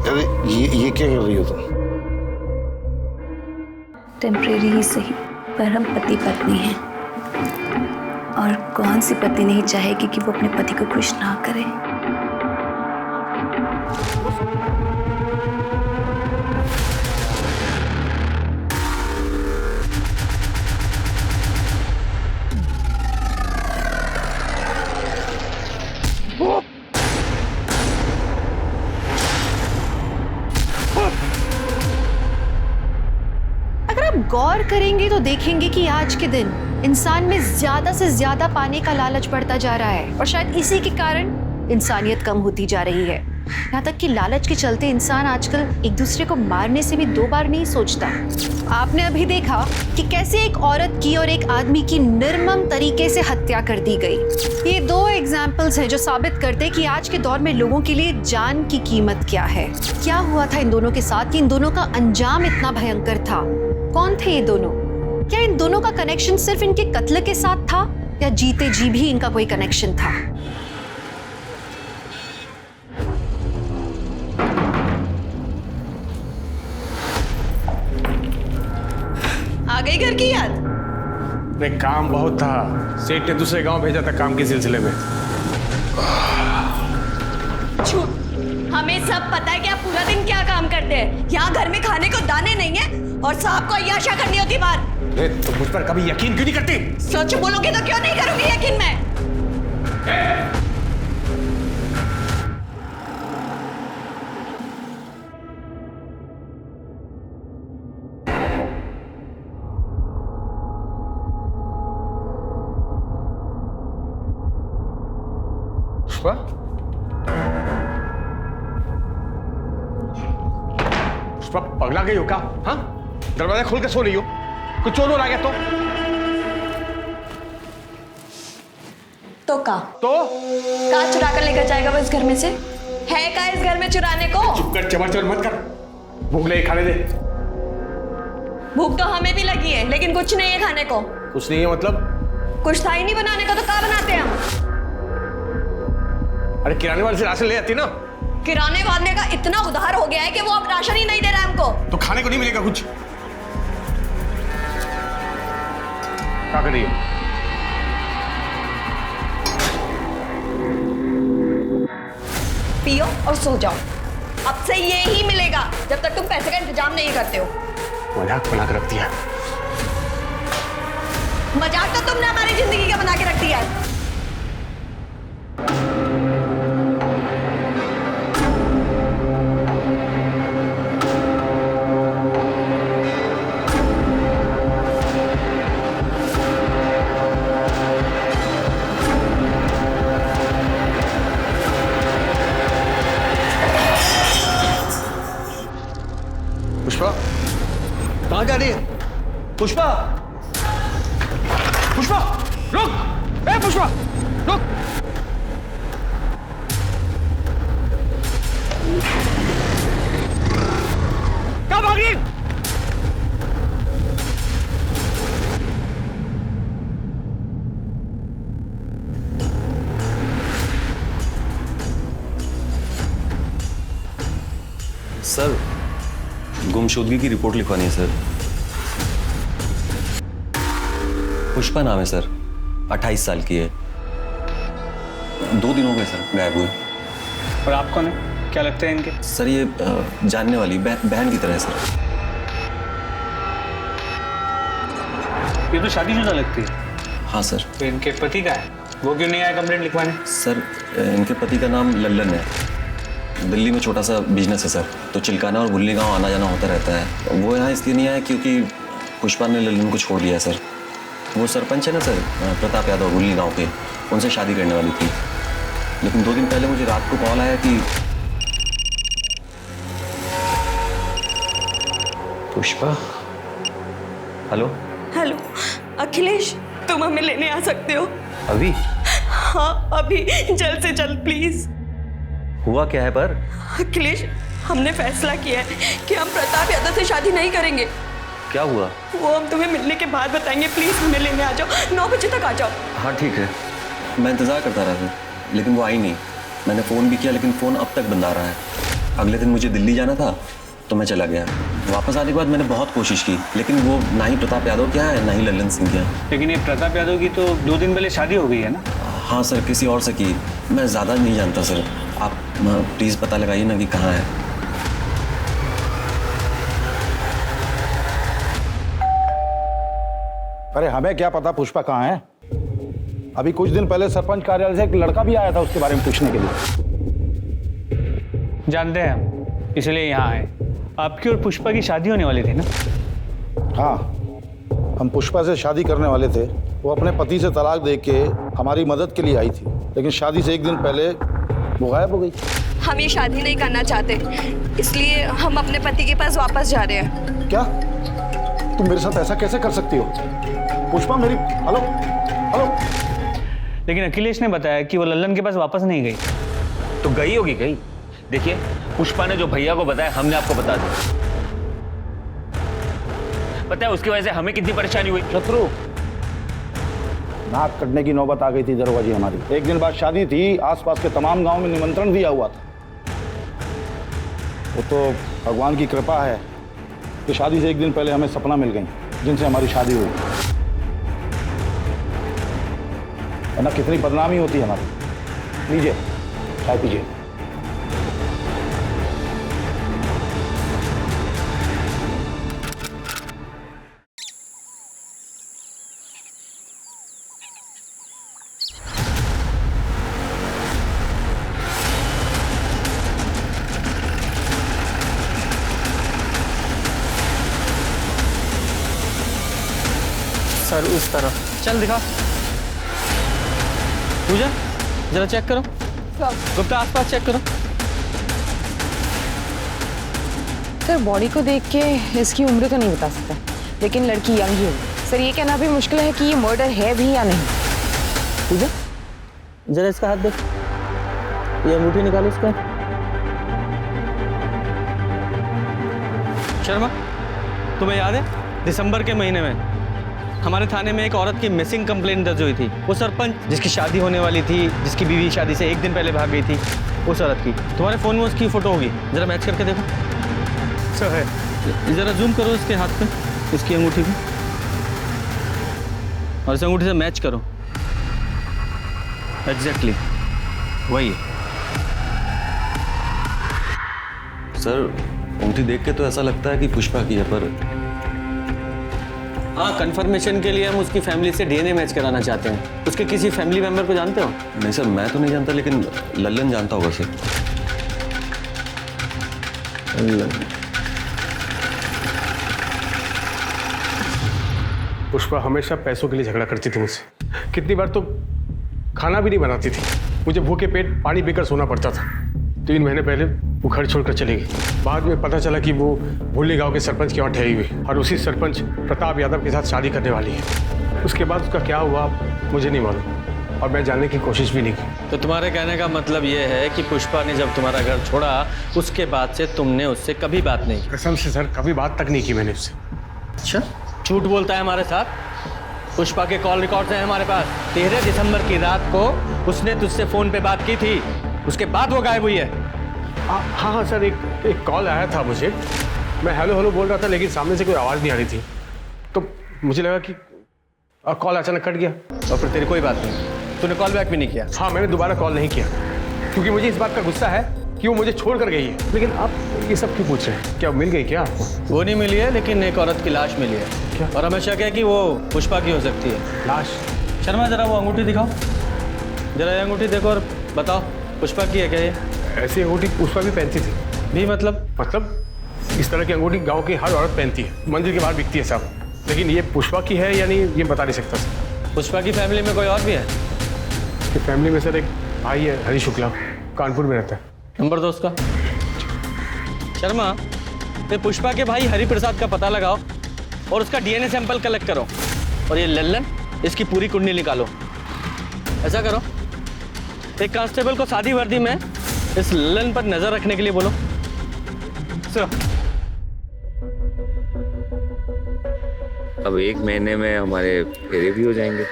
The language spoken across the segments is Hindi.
अरे ये क्या कर रही हो तुम? टेम्परेरी ही सही, पर हम पति पत्नी हैं और कौन सी पत्नी नहीं चाहेगी कि वो अपने पति को खुश ना करे। गौर करेंगे तो देखेंगे कि आज के दिन इंसान में ज्यादा से ज्यादा पाने का लालच बढ़ता जा रहा है और शायद इसी के कारण इंसानियत कम होती जा रही है। यहाँ तक कि लालच के चलते इंसान आजकल एक दूसरे को मारने से भी 2 बार नहीं सोचता। आपने अभी देखा कि कैसे एक औरत की और एक आदमी की निर्मम तरीके से हत्या कर दी गई। ये 2 एग्जाम्पल्स हैं जो साबित करते हैं कि आज के दौर में लोगों के लिए जान की कीमत क्या है। क्या हुआ था इन दोनों के साथ कि इन दोनों का अंजाम इतना भयंकर था? कौन थे ये दोनों? क्या इन दोनों का कनेक्शन सिर्फ इनके कत्ल के साथ था या जीते जी भी इनका कोई कनेक्शन था? आ गई घर की याद? नहीं, काम बहुत था। सेठ ने दूसरे गांव भेजा था काम के सिलसिले में। झूठ। हमें सब पता है कि आप पूरा दिन क्या काम करते हैं। यहाँ घर में खाने को दाने नहीं है और साहब को अय्याशा करनी होती बात। तो मुझ पर कभी यकीन क्यों नहीं करती? सच बोलोगे तो क्यों नहीं करूंगी यकीन मैं? पुष्पा? पुष्पा पगला गई हो क्या? हाँ, दरवाजा खोल के सो रही हो? कुछ चोर आ गया तो का चुरा कर लेकर जाएगा वो इस घर में से? है का इस घर में चुराने को? चुप कर, चबर चबर मत कर। भूख लगी, खाने दे। भूख तो हमें भी लगी है, लेकिन कुछ नहीं है खाने को। कुछ नहीं है मतलब? कुछ था ही नहीं बनाने का, तो क्या बनाते हैं हम? अरे किराने वाले से राशन ले आती ना। किराने वाले का इतना उधार हो गया है कि वो अब राशन ही नहीं दे रहा है हमको। तो खाने को नहीं मिलेगा कुछ? क्या कर रही है? पियो और सो जाओ। अब से ये ही मिलेगा जब तक तुम पैसे का इंतजाम नहीं करते हो। मजाक बना के रख दिया। मजाक तो तुमने हमारी जिंदगी का बना के रख दिया है। पुष्पा, कहाँ जा रही है? पुष्पा, पुष्पा, रुक! ए पुष्पा, रुक! कहाँ भाग रही? सर, गुमशुदगी की रिपोर्ट लिखवानी है सर। पुष्पा नाम है सर, 28 साल की है। 2 दिन हो गए सर गायब हुए। और आप कौन है? क्या लगते हैं इनके? सर ये जानने वाली बहन की तरह है सर। ये तो शादीशुदा लगती है। हाँ सर। तो इनके पति का है, वो क्यों नहीं आया कंप्लेंट लिखवाने? सर इनके पति का नाम लल्लन है। दिल्ली में छोटा सा बिजनेस है सर, तो चिलकाना और बुल्ली गांव आना जाना होता रहता है। वो यहाँ इसलिए नहीं आया क्योंकि पुष्पा ने लल्लन को छोड़ दिया है सर। वो सरपंच है ना सर, प्रताप यादव, बुल्ली गांव के, उनसे शादी करने वाली थी। लेकिन 2 दिन पहले मुझे रात को कॉल आया कि पुष्पा। हेलो हेलो अखिलेश, तुम हमें लेने आ सकते हो? अभी? हाँ अभी, जल्द से जल्द प्लीज। हुआ क्या है पर? अखिलेश, हमने फैसला किया है कि हम प्रताप यादव से शादी नहीं करेंगे। क्या हुआ? वो हम तुम्हें मिलने के बाद बताएंगे। प्लीज हमें लेने आ जाओ, 9 बजे तक आ जाओ। हाँ ठीक है, मैं इंतज़ार करता रहा था, लेकिन वो आई नहीं। मैंने फ़ोन भी किया लेकिन फ़ोन अब तक बंद आ रहा है। अगले दिन मुझे दिल्ली जाना था तो मैं चला गया। वापस आने के बाद मैंने बहुत कोशिश की, लेकिन वो ना ही प्रताप यादव क्या है ना ही लल्लन सिंह क्या। लेकिन ये प्रताप यादव की तो 2 दिन पहले शादी हो गई है ना? हाँ सर, किसी और से की। मैं ज़्यादा नहीं जानता सर, आप प्लीज़ पता लगाइए ना कि कहाँ है। अरे हमें क्या पता पुष्पा कहाँ है। अभी कुछ दिन पहले सरपंच कार्यालय से एक लड़का भी आया था उसके बारे में पूछने के लिए। जानते हैं हम, इसलिए यहाँ आए। आपकी और पुष्पा की शादी होने वाली थी ना? हाँ, हम पुष्पा से शादी करने वाले थे। वो अपने पति से तलाक दे के हमारी मदद के लिए आई थी, लेकिन शादी से एक दिन पहले वो गायब हो गई। हम ये शादी नहीं करना चाहते, इसलिए हम अपने पति के पास वापस जा रहे हैं। क्या तुम मेरे साथ ऐसा कैसे कर सकती हो पुष्पा? मेरी हेलो हेलो। लेकिन अखिलेश ने बताया कि वो लल्लन के पास वापस नहीं गई। तो गई होगी कहीं। देखिए, पुष्पा ने जो भैया को बताया हमने आपको बता दिया। पता है उसकी वजह से हमें कितनी परेशानी हुई। शत्रु, नाक कटने की नौबत आ गई थी दरोगा जी हमारी। एक दिन बाद शादी थी, आसपास के तमाम गांव में निमंत्रण दिया हुआ था। वो तो भगवान की कृपा है कि शादी से एक दिन पहले हमें सपना मिल गई जिनसे हमारी शादी हुई, वरना कितनी बदनामी होती हमारी। लीजिए चाय पीजिए। सर उस तरफ। चल दिखा। पूजा जरा चेक करो। गुप्ता आसपास चेक करो। सर बॉडी को देख के इसकी उम्र तो नहीं बता सकता, लेकिन लड़की यंग ही होगी। सर ये कहना भी मुश्किल है कि ये मर्डर है भी या नहीं। पूजा जरा इसका हाथ देख, ये अंगूठी निकालो इसका। शर्मा, तुम्हें याद है दिसंबर के महीने में हमारे थाने में एक औरत की मिसिंग कंप्लेंट दर्ज हुई थी? वो सरपंच जिसकी शादी होने वाली थी, जिसकी बीवी शादी से एक दिन पहले भाग गई थी, उस औरत की। तुम्हारे फोन में उसकी फोटो होगी, जरा मैच करके देखो। सर है, जरा जूम करो इसके हाथ पे, इसकी अंगूठी पे, और इस अंगूठी से मैच करो। एग्जैक्टली वही। सर अंगूठी देख के तो ऐसा लगता है कि पुष्पा की है, पर हाँ, कंफर्मेशन के लिए हम उसकी फैमिली से डीएनए मैच कराना चाहते हैं। उसके किसी फैमिली मेंबर को जानते हो? नहीं सर, मैं तो नहीं जानता, लेकिन लल्लन जानता होगा सर। पुष्पा हमेशा पैसों के लिए झगड़ा करती थी मुझसे। कितनी बार तो खाना भी नहीं बनाती थी, मुझे भूखे पेट पानी पीकर सोना पड़ता था। 3 महीने पहले वो घर छोड़कर चली गई। बाद में पता चला कि वो भुल्ली गांव के सरपंच के वहाँ ठहरी हुई, और उसी सरपंच प्रताप यादव के साथ शादी करने वाली है। उसके बाद उसका क्या हुआ मुझे नहीं मालूम, और मैं जानने की कोशिश भी नहीं की। तो तुम्हारे कहने का मतलब ये है कि पुष्पा ने जब तुम्हारा घर छोड़ा उसके बाद से तुमने उससे कभी बात नहीं की? कसम से सर, कभी बात तक नहीं की मैंने उससे। अच्छा, झूठ बोलता है हमारे साथ। पुष्पा के कॉल रिकॉर्ड्स हैं हमारे पास। 13 दिसंबर की रात को उसने तुझसे फोन पे बात की थी, उसके बाद वो गायब हुई है। हाँ हाँ सर, एक कॉल आया था मुझे। मैं हेलो हेलो बोल रहा था, लेकिन सामने से कोई आवाज़ नहीं आ रही थी, तो मुझे लगा कि कॉल अचानक कट गया। और फिर तेरी कोई बात नहीं, तूने कॉल बैक भी नहीं किया? हाँ, मैंने दोबारा कॉल नहीं किया, क्योंकि मुझे इस बात का गुस्सा है कि वो मुझे छोड़ कर गई है। लेकिन आप ये सब क्यों पूछ रहे हैं? क्या मिल गई क्या आपको? वो नहीं मिली है, लेकिन एक औरत की लाश मिली है। क्या? और हमेशा क्या कि वो पुष्पा की हो सकती है। लाश? शर्मा जरा वो अंगूठी दिखाओ, जरा ये अंगूठी देखो और बताओ पुष्पा की है क्या ये? ऐसी अंगूठी पुष्पा भी पहनती थी। भी मतलब इस तरह की अंगूठी गांव की हर औरत पहनती है, मंदिर के बाहर बिकती है साहब। लेकिन ये पुष्पा की है या नहीं ये बता नहीं सकता सर। पुष्पा की फैमिली में कोई और भी है? उसकी फैमिली में सर एक भाई है, हरी शुक्ला, कानपुर में रहता है। नंबर दो उसका। शर्मा, ये पुष्पा के भाई हरि प्रसाद का पता लगाओ और उसका डीएनए सैंपल कलेक्ट करो, और ये लल्लन, इसकी पूरी कुंडली निकालो। ऐसा करो, एक कांस्टेबल को सादी वर्दी में इस लल्लन पर नजर रखने के लिए बोलो। अब 1 महीने में हमारे फेरे भी हो जाएंगे।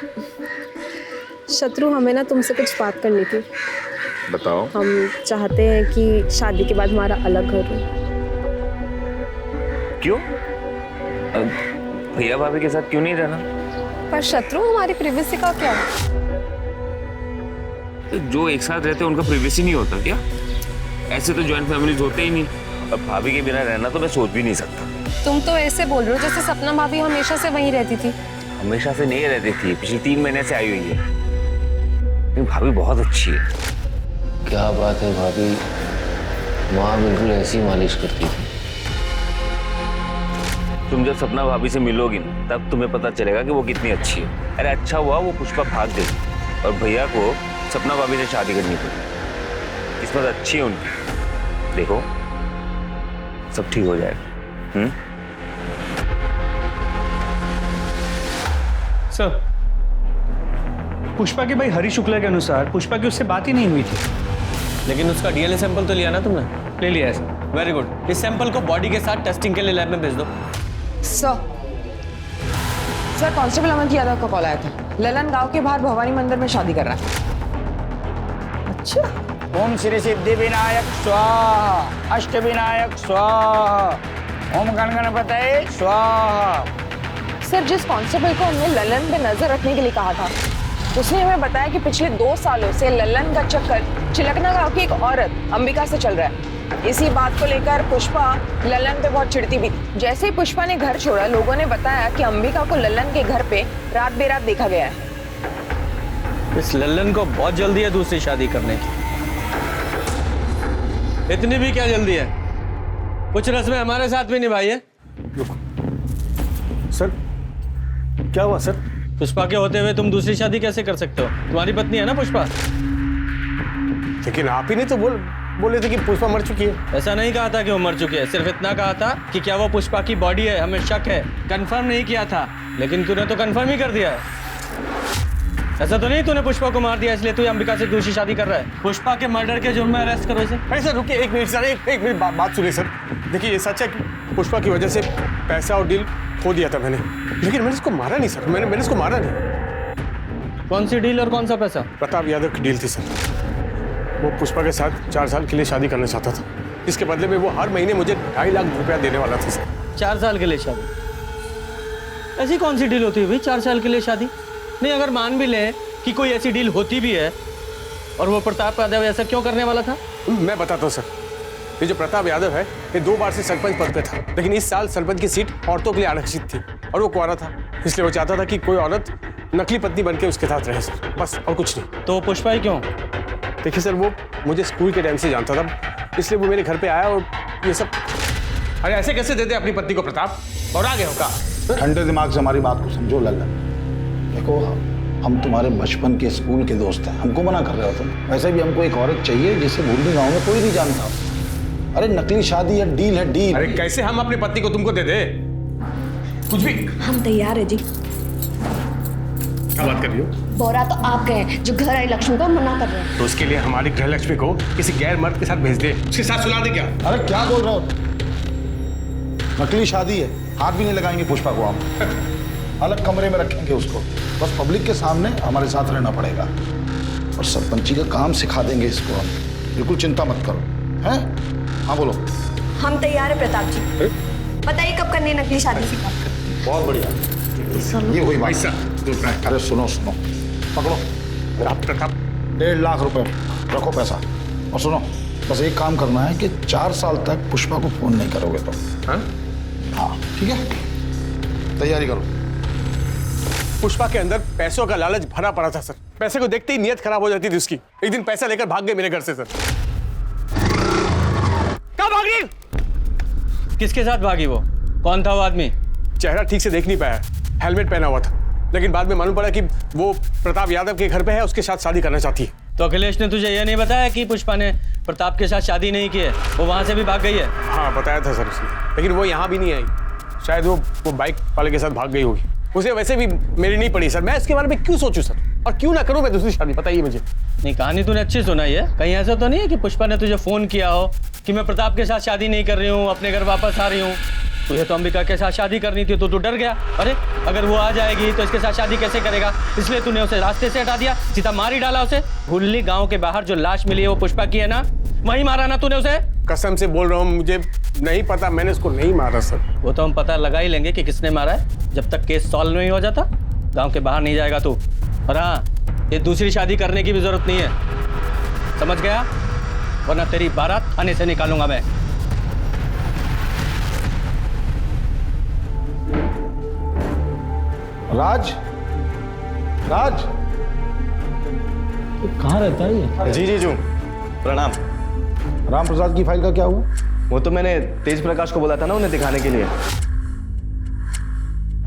शत्रु, हमें ना तुमसे कुछ बात करनी थी। बताओ। हम चाहते हैं कि शादी के बाद हमारा अलग घर हो। क्यों? भैया भाभी के साथ क्यों नहीं रहना? पर शत्रु हमारी प्रिवेसी का क्या? तो जो एक साथ रहते हैं उनका प्रिवेसी नहीं होता क्या? ऐसे तो जॉइंट फैमिलीज होते ही नहीं। अब भाभी के बिना रहना तो मैं सोच भी नहीं सकता। तुम तो ऐसे बोल रहे हो जैसे सपना भाभी हमेशा से वहीं रहती थी। हमेशा से नहीं रहती थी, पिछले 3 महीने से आई हुई है। लेकिन भाभी बहुत अच्छी है। क्या बात है भाभी, माँ बिल्कुल ऐसी मालिश करती थी। तुम जब सपना भाभी से मिलोगी ना तब तुम्हें पता चलेगा कि वो कितनी अच्छी है। अरे अच्छा हुआ वो पुष्पा भाग गई और भैया को सपना भाभी से शादी करनी पड़ी। किस्मत अच्छी है उनकी। देखो सब ठीक हो जाएगा। सर, पुष्पा के भाई हरी शुक्ला के अनुसार पुष्पा की उससे बात ही नहीं हुई थी। लेकिन उसका डीएनए सैंपल तो लिया ना तुमने? ले लिया है सर। Very good. इस सैंपल को बॉडी के साथ टेस्टिंग के लिए लैब में भेज दो। सर कांस्टेबल अमन यादव का कॉल आया था। ललन गांव के बाहर भवानी मंदिर में शादी कर रहा है। ओम श्री सिद्धि विनायक स्वाहा, अष्ट विनायक स्वाहा, ओम गण गणपतये स्वाहा। सर जिस कांस्टेबल को हमने ललन पे नजर रखने के लिए कहा था उसने हमें बताया कि पिछले 2 सालों से ललन का चक्कर चिलकना गांव की एक औरत अंबिका से चल रहा है। इसी बात को लेकर पुष्पा ललन पे बहुत चिढ़ती भी थी। जैसे ही पुष्पा ने घर छोड़ा लोगों ने बताया कि अंबिका को ललन के घर पे रात बेरात देखा गया है। इस लल्लन को बहुत जल्दी है दूसरी शादी करने की। इतनी भी क्या जल्दी है? कुछ रस्में हमारे साथ भी निभाई है। सर क्या हुआ सर? पुष्पा के होते हुए तुम दूसरी शादी कैसे कर सकते हो? तुम्हारी पत्नी है ना पुष्पा। लेकिन आप ही ने तो बोले थे कि पुष्पा मर चुकी है। ऐसा नहीं कहा था कि वो मर चुकी है, सिर्फ इतना कहा था कि क्या वो पुष्पा की बॉडी है, हमें शक है। कंफर्म नहीं किया था, लेकिन तूने तो कंफर्म ही कर दिया है। ऐसा तो नहीं तूने पुष्पा को मार दिया इसलिए तू अंबिका से दूसरी शादी कर रहा है? पुष्पा के मर्डर के जुर्म में अरेस्ट करो इसे। अरे सर रुकिए 1 मिनट सर, एक मिनट बात सुनिए सर। देखिए ये सच है कि पुष्पा की वजह से पैसा और डील खो दिया था मैंने, लेकिन मैंने इसको मारा नहीं सर। मैंने इसको मारा नहीं। कौन सी डील और कौन सा पैसा? प्रताप यादव की डील थी सर। वो पुष्पा के साथ 4 साल के लिए शादी करना चाहता था। इसके बदले में वो हर महीने मुझे 2.5 लाख रुपया देने वाला था सर। 4 साल के लिए शादी? ऐसी कौन सी डील होती है भाई 4 साल के लिए शादी? नहीं, अगर मान भी ले कि कोई ऐसी डील होती भी है और वो प्रताप यादव ऐसा क्यों करने वाला था? मैं बताता हूँ सर। ये जो प्रताप यादव है ये 2 बार से सरपंच पद पे था, लेकिन इस साल सरपंच की सीट औरतों के लिए आरक्षित थी और वो कुंवारा था, इसलिए वो चाहता था कि कोई औरत नकली पत्नी बनके उसके साथ रहे सर, बस और कुछ नहीं। तो पुष्पा ही क्यों? देखिए सर वो मुझे स्कूल के टाइम से जानता था, इसलिए वो मेरे घर पे आया और ये सब। अरे ऐसे कैसे दे दे अपनी पत्नी को प्रताप? और आगे होगा। ठंडे दिमाग से हमारी बात को समझो लल्लन। देखो हम तुम्हारे बचपन के स्कूल के दोस्त हैं, हमको मना कर रहे हो तुम? वैसे भी हमको एक औरत चाहिए जिसे भूलनी गाँव में कोई नहीं जानता। अरे नकली शादी है, डील है डील। अरे कैसे हम अपनी पत्नी को तुमको दे दे? कुछ भी। हम तैयार है जी। क्या बात कर रही हो? बोरा तो आप गए जो घर आई लक्ष्मी को मना कर रहे हैं। तो उसके लिए हमारी गृहलक्ष्मी को किसी गैर मर्द के साथ भेज दे, उसके साथ सुला दे क्या? अरे क्या बोल रहे हो? नकली शादी है, हाथ भी नहीं लगाएंगे पुष्पा को हम। अलग कमरे में रखेंगे उसको, बस पब्लिक के सामने हमारे साथ रहना पड़ेगा और सरपंची का काम सिखा देंगे इसको हम। बिल्कुल चिंता मत करो। हैं? हाँ बोलो। हम तैयार है प्रताप जी। बताइए कब करनी है नकली शादी? बहुत बढ़िया, ये हुई बात। अरे सुनो पकड़ो आप प्रताप 1.5 लाख रुपए रखो पैसा। और सुनो बस एक काम करना है कि 4 साल तक पुष्पा को फोन नहीं करोगे तो। हाँ ठीक है, तैयारी करो। पुष्पा के अंदर पैसों का लालच भरा पड़ा था सर। पैसे को देखते ही नीयत खराब हो जाती थी उसकी। एक दिन पैसा लेकर भाग गए मेरे घर से सर। कहाँ भाग गई? किसके साथ भागी वो? कौन था वो आदमी? चेहरा ठीक से देख नहीं पाया, हेलमेट पहना हुआ था, लेकिन बाद में मालूम पड़ा कि वो प्रताप यादव के घर पे है, उसके साथ शादी करना चाहती है। तो अखिलेश ने तुझे यह नहीं बताया कि पुष्पा ने प्रताप के साथ शादी नहीं की है, वो वहां से भी भाग गई है? हाँ बताया था सर उसने, लेकिन वो यहाँ भी नहीं आई। शायद वो बाइक वाले के साथ भाग गई होगी। उसे वैसे भी मेरी नहीं पड़ी सर। मैं इसके बारे में क्यों सोचूं सर? और क्यों ना करूं मैं दूसरी शादी, बताइए मुझे। नहीं, कहानी तूने अच्छी सुनाई है। कहीं ऐसा तो नहीं है कि पुष्पा ने तुझे फोन किया हो कि मैं प्रताप के साथ शादी नहीं कर रही हूँ, अपने घर वापस आ रही हूँ। तुझे तो अंबिका के साथ शादी करनी थी तो तू डर गया। अरे अगर वो आ जाएगी तो इसके साथ शादी कैसे करेगा, इसलिए तूने उसे रास्ते से हटा दिया, सीधा मार ही डाला उसे। भुल्ली गांव के बाहर जो लाश मिली है वो पुष्पा की है ना, वहीं मारा ना तूने उसे? कसम से बोल रहा हूँ, मुझे नहीं पता, मैंने उसको नहीं मारा सर। वो तो हम पता लगा ही लेंगे कि किसने मारा है, जब तक केस सॉल्व नहीं हो जाता गांव के बाहर नहीं जाएगा तू। और हाँ, ये दूसरी शादी करने की भी जरूरत नहीं है, समझ गया? वरना तेरी बारात थाने से निकालूंगा मैं। राज, राज, कहाँ रहता है ये? जी जीजू, प्रणाम। राम प्रसाद की फाइल का क्या हुआ? वो तो मैंने तेज प्रकाश को बोला था ना उन्हें दिखाने के लिए।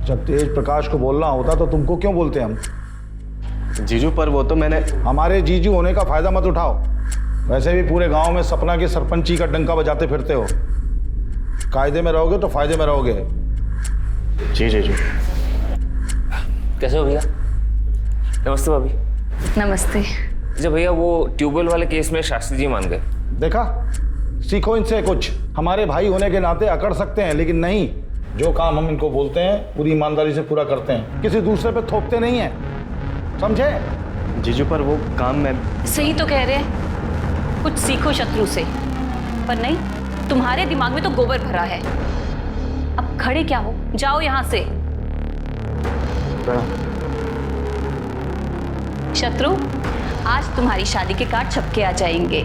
जब तेज प्रकाश को बोलना होता तो तुमको क्यों बोलते हम? जीजू पर वो तो मैंने। हमारे जीजू होने का फायदा मत उठाओ। वैसे भी पूरे गांव में सपना के सरपंची का डंका बजाते फिरते हो। कायदे में रहोगे तो फायदे में रहोगे। जी जीजू। कैसे हो भैया? नमस्ते भाभी। नमस्ते। अच्छा भैया, वो ट्यूबवेल वाले केस में शास्त्री जी मान गए। देखा, सीखो इनसे कुछ। हमारे भाई होने के नाते अकड़ सकते हैं, लेकिन नहीं, जो काम हम इनको बोलते हैं पूरी ईमानदारी से पूरा करते हैं, किसी दूसरे पे थोपते नहीं हैं, समझे? जीजू पर वो काम मैं। सही तो कह रहे हैं, कुछ सीखो शत्रु से। पर नहीं, तुम्हारे दिमाग में तो गोबर भरा है। अब खड़े क्या हो, जाओ यहाँ से। शत्रु, आज तुम्हारी शादी के कार्ड छपके आ जाएंगे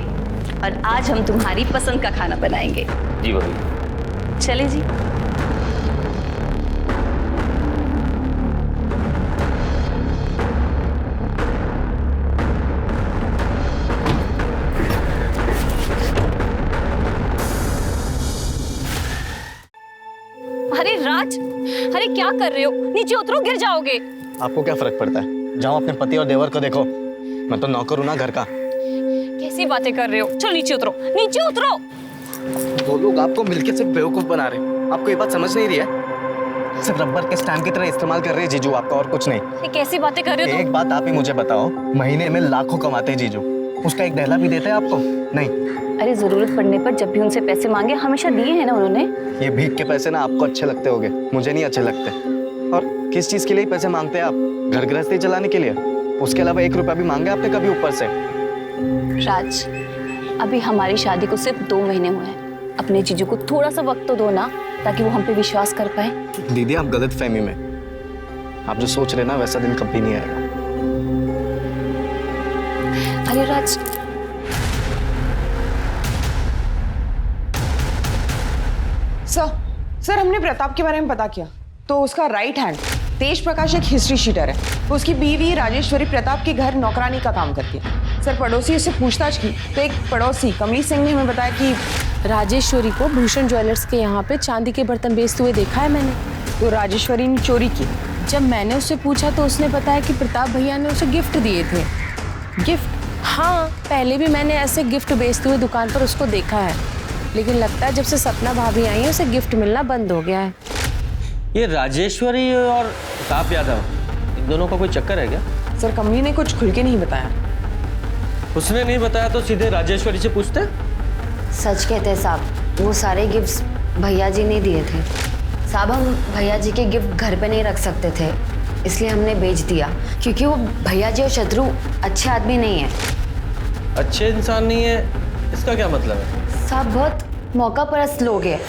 और आज हम तुम्हारी पसंद का खाना बनाएंगे। जी भाभी। चले जी। अरे राज, अरे क्या कर रहे हो? नीचे उतरो, गिर जाओगे। आपको क्या फर्क पड़ता है? जाओ अपने पति और देवर को देखो, मैं तो नौकर हूं ना घर का। कैसी बातें कर रहे हो? चलो नीचे उतरो, नीचे उतरो। वो लोग आपको मिलके सिर्फ बेवकूफ बना रहे हैं। आपको ये बात समझ नहीं रही है? सिर्फ रबर के स्टैम्प की तरह इस्तेमाल कर रहे हैं जीजू आपका, और कुछ नहीं। ये कैसी बातें कर रहे हो? एक बात आप ही मुझे बताओ, महीने में लाखों कमाते हैं जीजू, उसका एक दहला भी देते हैं आपको? नहीं। अरे जरूरत पड़ने पर जब भी उनसे पैसे मांगे हमेशा दिए हैं ना उन्होंने। ये भीख के पैसे ना आपको अच्छे लगते होंगे, मुझे नहीं अच्छे लगते। और किस चीज के लिए पैसे मांगते हैं आप? घर गृहस्थी चलाने के लिए? उसके अलावा 1 रुपया भी मांगे आपने कभी ऊपर से? राज, अभी हमारी शादी को सिर्फ 2 महीने हुए हैं। अपने जीजू को थोड़ा सा वक्त तो दो ना, ताकि वो हम पे विश्वास कर पाए। दीदी आप गलत फहमी में, आप जो सोच रहे ना वैसा दिन कभी नहीं आएगा। अरे राज, सर हमने प्रताप के बारे में पता किया तो उसका राइट हैंड तेज प्रकाश एक हिस्ट्री शीटर है। उसकी बीवी राजेश्वरी प्रताप के घर नौकरानी का काम करती है। सर पड़ोसी से पूछताछ की तो एक पड़ोसी कमली सिंह ने हमें बताया कि राजेश्वरी को भूषण ज्वेलर्स के यहाँ पे चांदी के बर्तन बेचते हुए देखा है मैंने। तो राजेश्वरी ने चोरी की। जब मैंने उससे पूछा तो उसने बताया कि प्रताप भैया ने उसे गिफ्ट दिए थे। गिफ्ट? हाँ, पहले भी मैंने ऐसे गिफ्ट बेचते हुए दुकान पर उसको देखा है, लेकिन लगता है जब से सपना भाभी आई है उसे गिफ्ट मिलना बंद हो गया है। ये राजेश्वरी और प्रताप यादव, इन दोनों का कोई चक्कर है क्या? सर कमली ने कुछ खुल के नहीं बताया। उसने नहीं बताया तो सीधे राजेश्वरी से पूछते। सच कहते हैं साहब, वो सारे गिफ्ट्स भैया जी ने दिए थे। साहब हम भैया जी के गिफ्ट घर पे नहीं रख सकते थे, इसलिए हमने बेच दिया, क्योंकि वो भैया जी और शत्रु अच्छे आदमी नहीं है। अच्छे इंसान नहीं है, इसका क्या मतलब है? साहब बहुत मौका परस्त लोग हैं,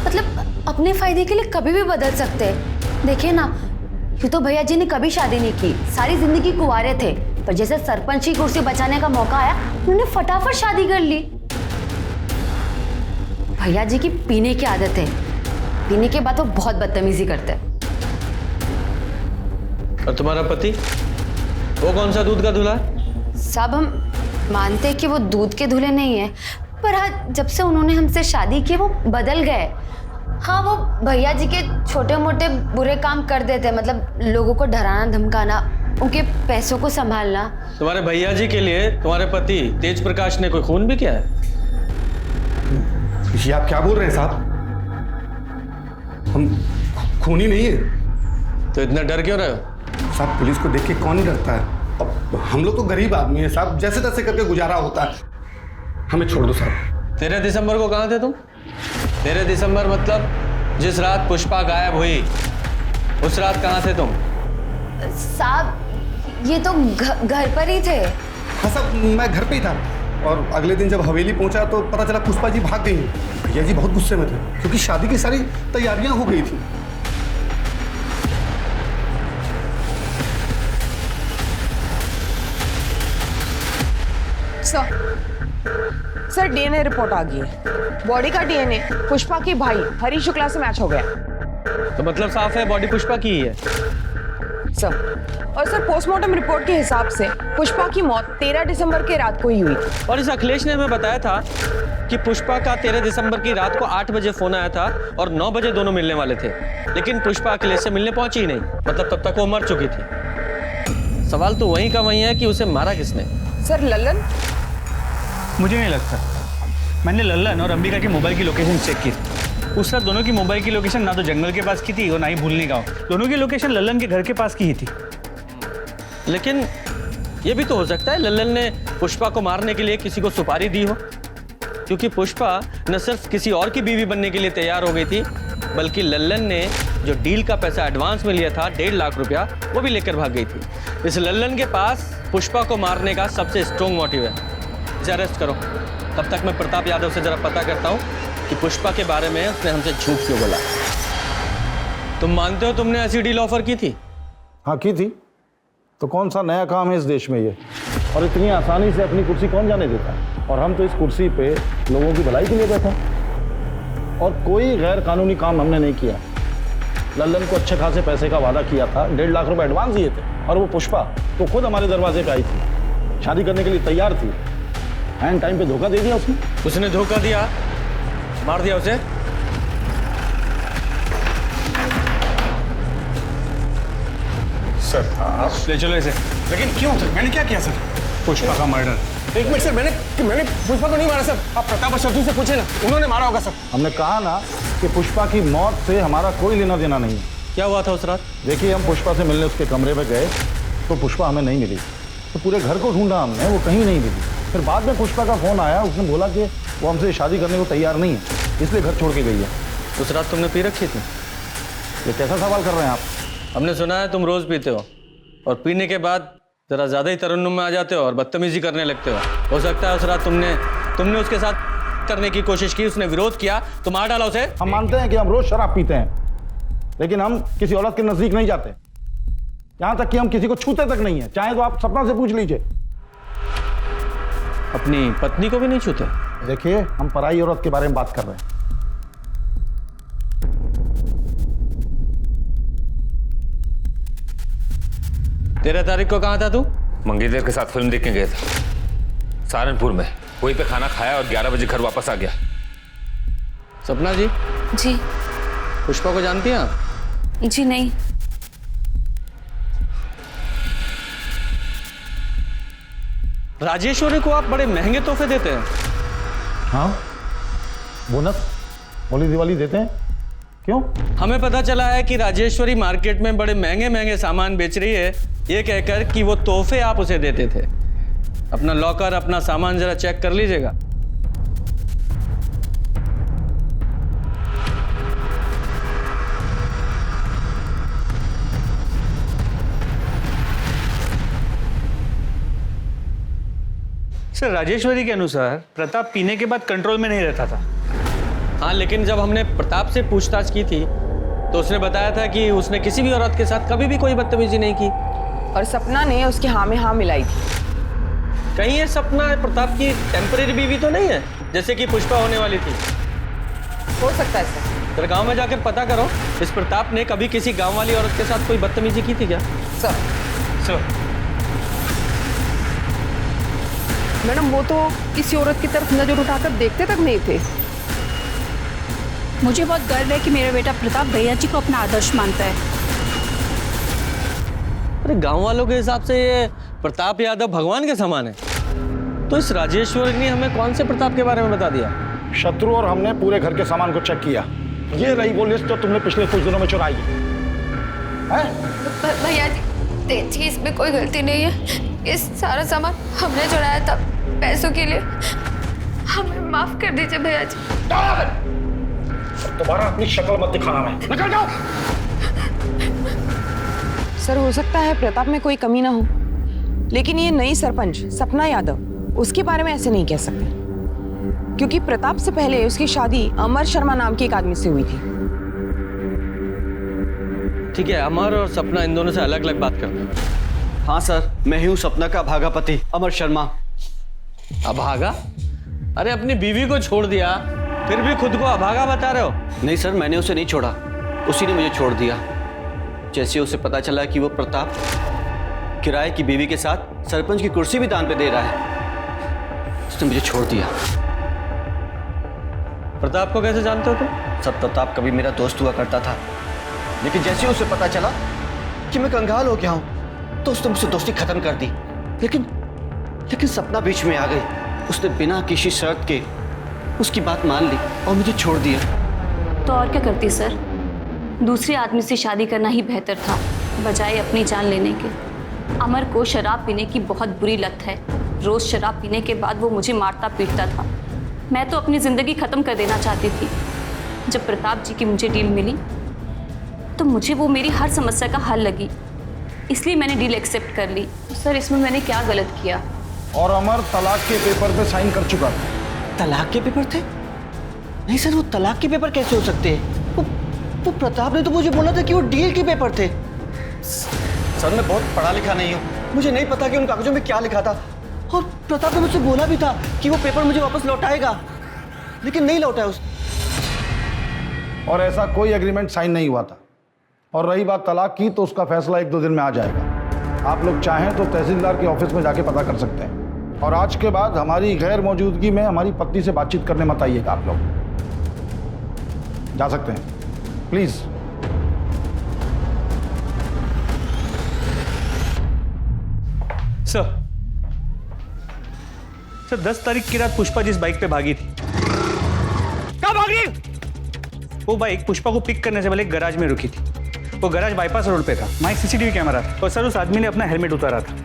मतलब अपने फायदे के लिए कभी भी बदल सकते हैं। देखिए ना, यूँ तो भैया जी ने कभी शादी नहीं की, सारी जिंदगी कुंवारे थे, पर जैसे सरपंच की कुर्सी बचाने का मौका आया उन्होंने फटाफट शादी कर ली। भैया जी की पीने की आदत है, पीने के बाद वो बहुत बदतमीजी करते हैं। और तुम्हारा पति, वो कौन सा दूध का दूल्हा? साहब हम मानते हैं कि वो दूध के दूल्हे नहीं है, पर आज जब से उन्होंने हमसे शादी की वो बदल गए। हाँ, वो भैया जी के छोटे मोटे बुरे काम कर देते, मतलब लोगों को डराना धमकाना, उनके पैसों को संभालना। तुम्हारे भैया जी के लिए तुम्हारे पति तेज प्रकाश ने कोई खून भी किया है? ये आप क्या बोल रहे हैं साहब? हम खूनी नहीं है। तो इतना डर क्यों रहे हो? साहब पुलिस को देख के कौन नहीं डरता है, अब हम लोग तो गरीब आदमी हैं साहब, जैसे तैसे करके गुजारा होता है, हमें छोड़ दो साहब। 13 दिसंबर को कहाँ थे तुम? 13 दिसंबर मतलब जिस रात पुष्पा गायब हुई, उस रात कहाँ थे तुम? साहब ये तो घर पर ही थे। हाँ साहब, मैं घर पे ही था, और अगले दिन जब हवेली पहुंचा तो पता चला पुष्पा जी भाग गई। भैया जी बहुत गुस्से में थे क्योंकि शादी की सारी तैयारियां हो गई थी। सर डीएनए रिपोर्ट आ गई है। बॉडी का डीएनए पुष्पा के भाई हरी शुक्ला से मैच हो गया। तो मतलब साफ है बॉडी पुष्पा की ही है। सर और सर पोस्टमार्टम रिपोर्ट के हिसाब से पुष्पा की मौत 13 दिसंबर की रात को ही हुई थी। और इस अखिलेश ने हमें बताया था कि पुष्पा का 13 दिसंबर की रात को 8 बजे फोन आया था और 9 बजे दोनों मिलने वाले थे, लेकिन पुष्पा अखिलेश से मिलने पहुंची ही नहीं, मतलब तब तक वो मर चुकी थी। सवाल तो वहीं का वहीं है कि उसे मारा किसने? सर लल्लन? मुझे नहीं लगता। मैंने लल्लन और अंबिका के मोबाइल की लोकेशन चेक की। उस रात दोनों की मोबाइल की लोकेशन ना तो जंगल के पास की थी और ना ही भूलनी गाँव। दोनों की लोकेशन लल्लन के घर के पास की ही थी। लेकिन ये भी तो हो सकता है लल्लन ने पुष्पा को मारने के लिए किसी को सुपारी दी हो, क्योंकि पुष्पा न सिर्फ किसी और की बीवी बनने के लिए तैयार हो गई थी, बल्कि लल्लन ने जो डील का पैसा एडवांस में लिया था 1.5 लाख रुपया, वो भी लेकर भाग गई थी। इस लल्लन के पास पुष्पा को मारने का सबसे स्ट्रॉन्ग मोटिव है। इसे अरेस्ट करो। तब तक मैं प्रताप यादव से जरा पता करता हूँ कि पुष्पा के बारे में उसने हमसे झूठ क्यों बोला। तुम मानते हो तुमने ऐसी डील ऑफर की थी? हाँ की थी। तो कौन सा नया काम है इस देश में ये, और इतनी आसानी से अपनी कुर्सी कौन जाने देता है? और हम तो इस कुर्सी पे लोगों की भलाई के लिए बैठे हैं, और कोई गैर कानूनी काम हमने नहीं किया। लल्लन को अच्छे खासे पैसे का वादा किया था, 1.5 लाख रुपए एडवांस दिए थे, और वो पुष्पा तो खुद हमारे दरवाजे पे आई थी, शादी करने के लिए तैयार थी। एंड टाइम पे धोखा दे दिया उसने। उसने धोखा दिया, मार दिया उसे। सर आप ले चलो इसे। लेकिन क्यों सर? मैंने क्या किया सर? पुष्पा का मर्डर। एक मिनट सर, मैंने पुष्पा को नहीं मारा सर। आप प्रताप और शत्रु से पूछे ना, उन्होंने मारा होगा सर। हमने कहा ना कि पुष्पा की मौत से हमारा कोई लेना देना नहीं है। क्या हुआ था उस रात? देखिए, हम पुष्पा से मिलने उसके कमरे में गए तो पुष्पा हमें नहीं मिली, तो पूरे घर को ढूंढा हमने, वो कहीं नहीं मिली। फिर बाद में पुष्पा का फोन आया, उसने बोला कि वो हमसे शादी करने को तैयार नहीं है, इसलिए घर छोड़ के गई है। उस रात तुमने पी रखी थी? ये कैसा सवाल कर रहे हैं आप? हमने सुना है तुम रोज पीते हो और पीने के बाद जरा ज्यादा ही तरन्नुम में आ जाते हो और बदतमीजी करने लगते हो सकता है उस रात तुमने उसके साथ करने की कोशिश की, उसने विरोध किया तो मार डाला उसे। हम मानते हैं कि हम रोज शराब पीते हैं, लेकिन हम किसी औरत के नजदीक नहीं जाते, यहां तक कि हम किसी को छूते तक नहीं है। चाहे तो आप सपना से पूछ लीजिए। अपनी पत्नी को भी नहीं छूते? देखिए, हम पराई औरत के बारे में बात कर रहे हैं। तेरह तारीख को कहाँ था तू? मंगेतर के साथ फिल्म देखने गया था सहारनपुर में। वहीं पे खाना खाया और 11 बजे घर वापस आ गया। सपना जी? जी। पुष्पा को जानती हैं आप? जी नहीं। राजेश्वरी को आप बड़े महंगे तोहफे देते हैं। हाँ, बोनस होली दिवाली देते हैं। क्यों? हमें पता चला है कि राजेश्वरी मार्केट में बड़े महंगे महंगे सामान बेच रही है, ये कहकर कि वो तोहफे आप उसे देते थे। अपना लॉकर, अपना सामान जरा चेक कर लीजिएगा। सर, राजेश्वरी के अनुसार प्रताप पीने के बाद कंट्रोल में नहीं रहता था। हाँ, लेकिन जब हमने प्रताप से पूछताछ की थी तो उसने बताया था कि उसने किसी भी औरत के साथ कभी भी कोई बदतमीजी नहीं की। और सपना ने उसके हाँ में हाँ मिलाई थी। कहीं ये सपना प्रताप की टेम्परेरी बीवी तो नहीं है, जैसे कि पुष्पा होने वाली थी? हो सकता है सर। तो गांव में जाकर पता करो, इस प्रताप ने कभी किसी गांव वाली औरत के साथ कोई बदतमीजी की थी क्या? सर मैडम, वो तो किसी औरत की तरफ नजर उठाकर देखते तक नहीं थे। मुझे बहुत गर्व है कि मेरा बेटा प्रताप भैया जी को अपना आदर्श मानता है। अरे गांव वालों के हिसाब से ये प्रताप यादव भगवान के समान है, तो इस राजेश्वरी ने हमें कौन से प्रताप के बारे में बता दिया? शत्रु और हमने पूरे घर के सामान को चेक किया। ये रही वो लिस्ट जो तुमने पिछले कुछ दिनों में चुराई है। भैया जी, इसमें कोई गलती नहीं है। ये सारा सामान हमने चुराया था पैसों के लिए। हमें माफ कर दीजिए भैया जी। दोबारा अपनी शक्ल मत दिखाना, मैं निकल जाओ। सर हो सकता है प्रताप में कोई कमी ना हो, लेकिन ये नई सरपंच सपना यादव उसके बारे में ऐसे नहीं कह सकते, क्योंकि प्रताप से पहले उसकी शादी अमर शर्मा नाम के एक आदमी से हुई थी। ठीक है, अमर और सपना इन दोनों से अलग अलग बात करते हैं। हाँ सर, मैं ही हूँ सपना का अभागा पति अमर शर्मा। अभागा? अरे अपनी बीवी को छोड़ दिया, फिर भी खुद को अभागा बता रहे हो? नहीं सर, मैंने उसे नहीं छोड़ा, उसी ने मुझे छोड़ दिया। जैसे उसे पता चला कि वो प्रताप किराए की बीवी के साथ सरपंच की कुर्सी भी दान पे दे रहा है, उसने मुझे छोड़ दिया। प्रताप को कैसे जानते हो तुम? सर, प्रताप कभी मेरा दोस्त हुआ करता था, लेकिन जैसे उसे पता चला कि मैं कंगाल हो गया हूं तो उसने मुझसे दोस्ती खत्म कर दी। लेकिन सपना बीच में आ गई, उसने बिना किसी शर्त के उसकी बात मान ली और मुझे छोड़ दिया। तो और क्या करती सर, दूसरे आदमी से शादी करना ही बेहतर था बजाय अपनी जान लेने के। अमर को शराब पीने की बहुत बुरी लत है, रोज शराब पीने के बाद वो मुझे मारता पीटता था। मैं तो अपनी ज़िंदगी ख़त्म कर देना चाहती थी। जब प्रताप जी की मुझे डील मिली तो मुझे वो मेरी हर समस्या का हल लगी, इसलिए मैंने डील एक्सेप्ट कर ली। सर इसमें मैंने क्या गलत किया? और अमर तलाक के पेपर पे साइन कर चुका था। तलाक के पेपर थे? नहीं सर, वो तलाक के पेपर कैसे हो सकते हैं? वो प्रताप ने तो मुझे बोला था कि वो डील के पेपर थे। सर मैं बहुत पढ़ा लिखा नहीं हूँ, मुझे नहीं पता कि उन कागजों में क्या लिखा था। और प्रताप ने मुझसे बोला भी था कि वो पेपर मुझे वापस लौटाएगा, लेकिन नहीं लौटाया उसने। और ऐसा कोई एग्रीमेंट साइन नहीं हुआ था। और रही बात तलाक की, तो उसका फैसला 1-2 दिन में आ जाएगा। आप लोग चाहें तो तहसीलदार के ऑफिस में जाके पता कर सकते हैं। और आज के बाद हमारी गैर मौजूदगी में हमारी पत्नी से बातचीत करने मत आइएगा। आप लोग जा सकते हैं, प्लीज। सर 10 तारीख की रात पुष्पा जिस बाइक पे भागी थी, कहाँ भाग रही? वो बाइक पुष्पा को पिक करने से पहले एक गैराज में रुकी थी। वो गैराज बाईपास रोड पे था, वहां एक सीसीटीवी कैमरा था और सर उस आदमी ने अपना हेलमेट उतारा था।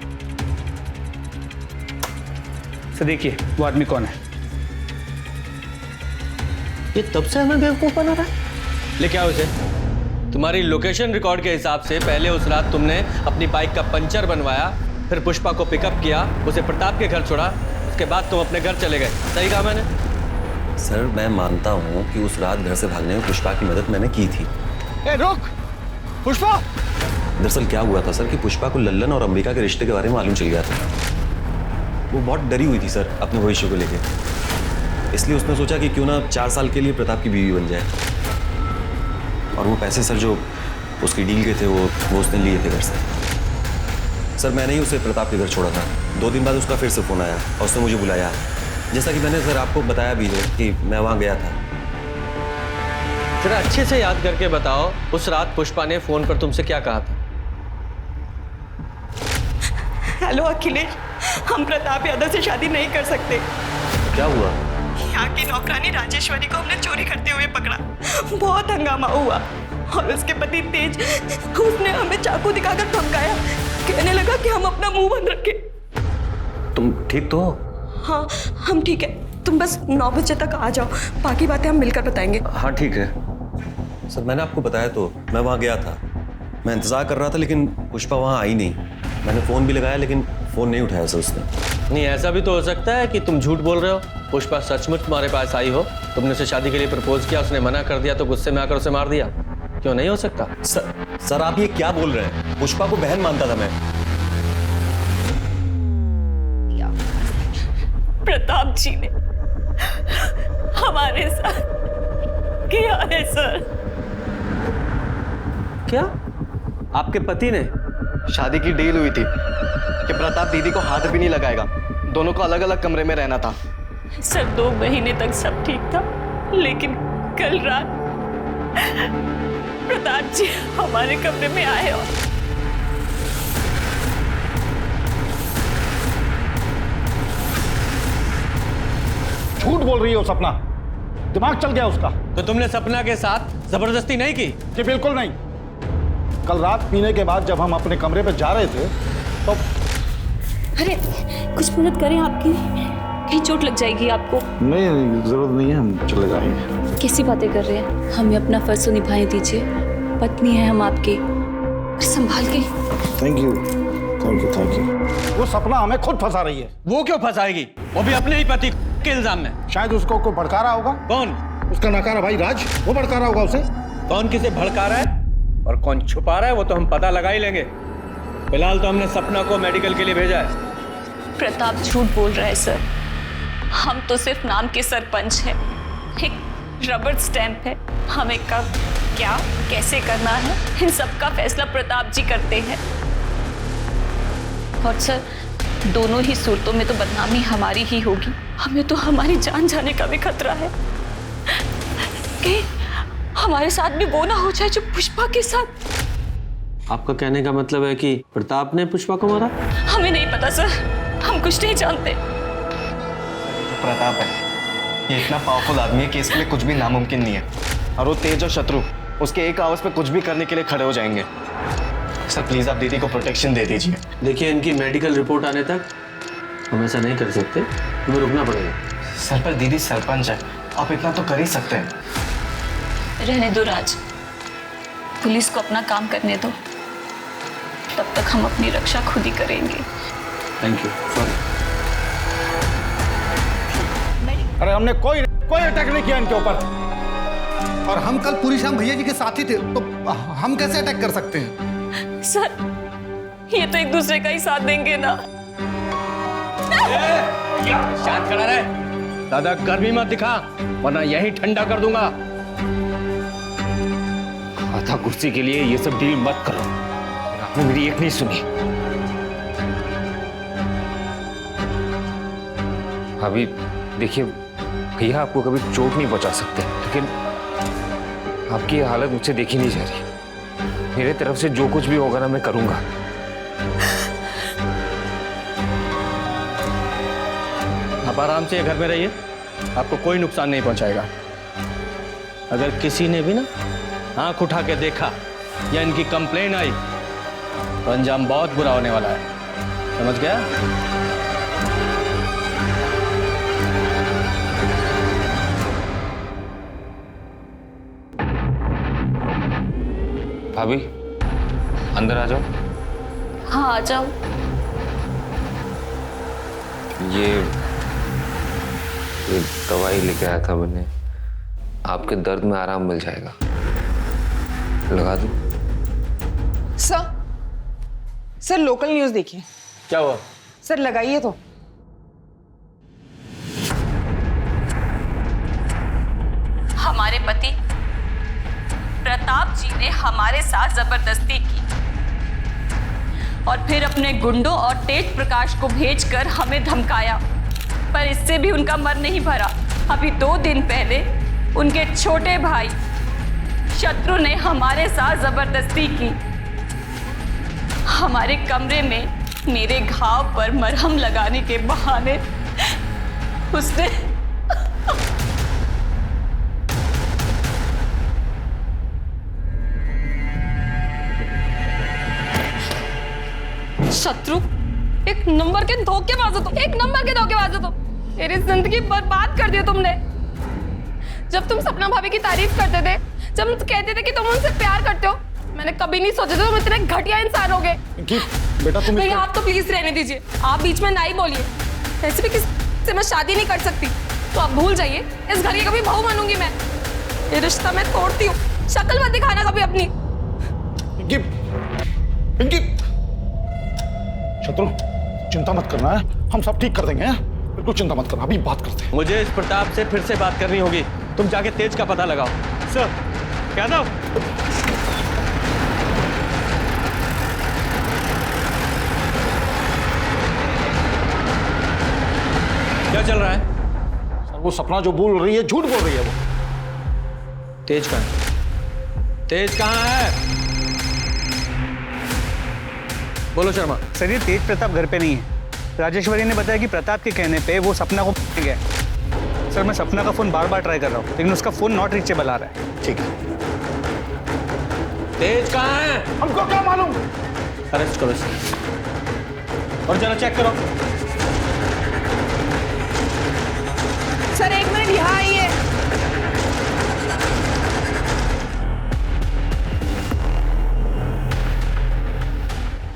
सर देखिए वो आदमी कौन है। ये तब से हमें बेवकूफ बना रहा है। ले क्या उसे? तुम्हारी लोकेशन रिकॉर्ड के हिसाब से पहले उस रात तुमने अपनी बाइक का पंचर बनवाया, फिर पुष्पा को पिकअप किया, उसे प्रताप के घर छोड़ा, उसके बाद तुम अपने घर चले गए। सही कहा मैंने? सर मैं मानता हूँ कि उस रात घर से भागने में पुष्पा की मदद मैंने की थी। ए रुक पुष्पा! दरअसल क्या हुआ था सर कि पुष्पा को लल्लन और अंबिका के रिश्ते के बारे में मालूम चल गया था। वो बहुत डरी हुई थी सर अपने भविष्य को लेकर, इसलिए उसने सोचा कि क्यों ना 4 साल के लिए प्रताप की बीवी बन जाए। और वो पैसे सर जो उसकी डील के थे वो उसने लिए थे घर से। सर मैंने ही उसे प्रताप के घर छोड़ा था। 2 दिन बाद उसका फिर से फ़ोन आया और उसने मुझे बुलाया, जैसा कि मैंने सर आपको बताया भी है कि मैं वहाँ गया था। जरा अच्छे से याद करके बताओ, उस रात पुष्पा ने फोन पर तुमसे क्या कहा था? हेलो अखिलेश, हम प्रताप यादव से शादी नहीं कर सकते। क्या हुआ? यहाँ की नौकरानी राजेश्वरी को हमने चोरी करते हुए पकड़ा। बहुत हंगामा हुआ और उसके पति तेज, उसने हमें चाकू दिखाकर धमकाया, कहने लगा कि हम अपना मुंह बंद रखें। तुम ठीक तो हो? हाँ हम ठीक है, तुम बस 9 बजे तक आ जाओ, बाकी बातें हम मिलकर बताएंगे। हाँ ठीक है सर, मैंने आपको बताया तो मैं वहाँ गया था, मैं इंतज़ार कर रहा था, लेकिन पुष्पा वहाँ आई नहीं। मैंने फ़ोन भी लगाया लेकिन फ़ोन नहीं उठाया सर उसने। नहीं, ऐसा भी तो हो सकता है कि तुम झूठ बोल रहे हो। पुष्पा सचमुच तुम्हारे पास आई हो, तुमने उसे शादी के लिए प्रपोज किया, उसने मना कर दिया तो गुस्से में आकर उसे मार दिया। क्यों नहीं हो सकता? सर आप ये क्या बोल रहे हैं? पुष्पा को बहन मानता था मैं। प्रताप जी ने हमारे साथ किया है सर। क्या? आपके पति ने? शादी की डील हुई थी कि प्रताप दीदी को हाथ भी नहीं लगाएगा, दोनों को अलग अलग कमरे में रहना था। सर 2 महीने तक सब ठीक था, लेकिन कल रात प्रताप जी हमारे कमरे में आए और झूठ बोल रही हो सपना, दिमाग चल गया उसका। तो तुमने सपना के साथ जबरदस्ती नहीं की? जी बिल्कुल नहीं। कल रात पीने के बाद जब हम अपने कमरे पे जा रहे थे तो अरे कुछ मदद करें आपकी, कहीं चोट लग जाएगी आपको। नहीं, जरूरत नहीं है, हम चले जाएंगे। कैसी बातें कर रहे हैं? हमें अपना फर्ज तो निभाने दीजिए, पत्नी है हम आपकी, संभाल के। Thank you, thank you, thank you. वो सपना हमें खुद फंसा रही है। वो क्यों फंसाएगी? वो भी अपने ही पति के इल्जाम में। शायद उसको कोई भड़का रहा होगा। कौन? उसका नकारा भाई राज, वो भड़का रहा होगा उसे। कौन किसे भड़का रहा है और कौन छुपा रहा है वो तो हम पता लगा ही लेंगे। फिलहाल तो हमने सपना को मेडिकल के लिए भेजा है। प्रताप झूठ बोल रहा है सर, हम तो सिर्फ नाम के सरपंच हैं, एक रबर स्टैंप है। हमें कब, क्या, कैसे करना है, इन सब का फैसला प्रताप जी करते हैं। और सर दोनों ही सूरतों में तो बदनामी हमारी ही होगी। हमें तो हमारी जान जाने का भी खतरा है कि हमारे साथ भी वो ना हो जाए जो पुष्पा के साथ। आपका कहने का मतलब है कि प्रताप ने पुष्पा को मारा? हमें नहीं पता सर, हम कुछ नहीं जानते। प्रताप है, ये इतना पावरफुल आदमी है कि इसके लिए कुछ भी नामुमकिन नहीं है। और वो तेज और शत्रु उसके एक आवाज पे कुछ भी करने के लिए खड़े हो जाएंगे। सर प्लीज आप दीदी को प्रोटेक्शन दे दीजिए। देखिए इनकी मेडिकल रिपोर्ट आने तक हम ऐसा नहीं कर सकते, हमें रुकना पड़ेगा। सर पर दीदी सरपंच है, आप इतना तो कर ही सकते हैं। रहने दो राज, पुलिस को अपना काम करने दो, तब तक हम अपनी रक्षा खुद ही करेंगे। Thank you. सॉरी। अरे हमने कोई अटैक नहीं किया इनके ऊपर। और हम कल पूरी शाम भैया जी के साथ ही थे, तो हम कैसे अटैक कर सकते हैं? सर ये तो एक दूसरे का ही साथ देंगे ना। शांत खड़ा रहे, दादा गर्मी मत दिखा वरना यही ठंडा कर दूंगा। आधा कुर्सी के लिए ये सब डील मत करो, आपने मेरी एक नहीं सुनी। अभी देखिए भैया आपको कभी चोट नहीं पहुंचा सकते, लेकिन आपकी हालत मुझसे देखी नहीं जा रही। मेरे तरफ से जो कुछ भी होगा ना मैं करूंगा। आप आराम से घर में रहिए, आपको कोई नुकसान नहीं पहुंचाएगा। अगर किसी ने भी ना आंख उठा के देखा या इनकी कंप्लेन आई तो अंजाम बहुत बुरा होने वाला है, समझ गया? भाभी अंदर आ जाओ। हाँ आ जाओ। ये दवाई लेके आया था मैंने, आपके दर्द में आराम मिल जाएगा, लगा दूं? सर लोकल न्यूज़ देखिए। क्या हुआ? सर लगाइए तो। हमारे पति प्रताप जी ने हमारे साथ जबरदस्ती की और फिर अपने गुंडों और तेज प्रकाश को भेजकर हमें धमकाया, पर इससे भी उनका मन नहीं भरा। अभी 2 दिन पहले उनके छोटे भाई शत्रु ने हमारे साथ जबरदस्ती की। हमारे कमरे में मेरे घाव पर मरहम लगाने के बहाने उसने शत्रु एक नंबर के धोखेबाज हो तुम, एक नंबर के धोखेबाज हो तुम। मेरी जिंदगी बर्बाद कर दी तुमने। जब तुम सपना भाभी की तारीफ करते थे, जब तुम कहते थे कि तुम उनसे प्यार करते हो, मैंने कभी नहीं सोचा था तुम इतने घटिया इंसान होगे। बेटा तुम नहीं आप तो प्लीज रहने दीजिए, आप बीच में ना ही बोलिए। ऐसे भी किसी से मैं शादी नहीं कर सकती, तो आप भूल जाइए। इस घर की कभी बहू बनूंगी मैं, ये रिश्ता मैं तोड़ती हूँ। शक्ल मत दिखाना कभी अपनी। पिंकी शत्रु चिंता मत करना है, हम सब ठीक कर देंगे। बिल्कुल चिंता मत करना, अभी बात करते हैं। मुझे इस प्रताप से फिर से बात करनी होगी, तुम जाके तेज का पता लगाओ। सर क्या था? क्या चल रहा है? सर वो सपना जो बोल रही है झूठ बोल रही है। वो तेज कहाँ है? तेज कहाँ है? बोलो शर्मा। सर ये तेज प्रताप घर पे नहीं है। राजेश्वरी ने बताया कि प्रताप के कहने पे वो सपना को गया। सर मैं सपना का फोन बार बार ट्राई कर रहा हूँ, लेकिन उसका फोन नॉट रीचेबल आ रहा है। ठीक है। तेज कहाँ है? हमको क्या मालूम? अरेस्ट करो इसे। और जरा चेक करो। सर 1 मिनट यहाँ आइए।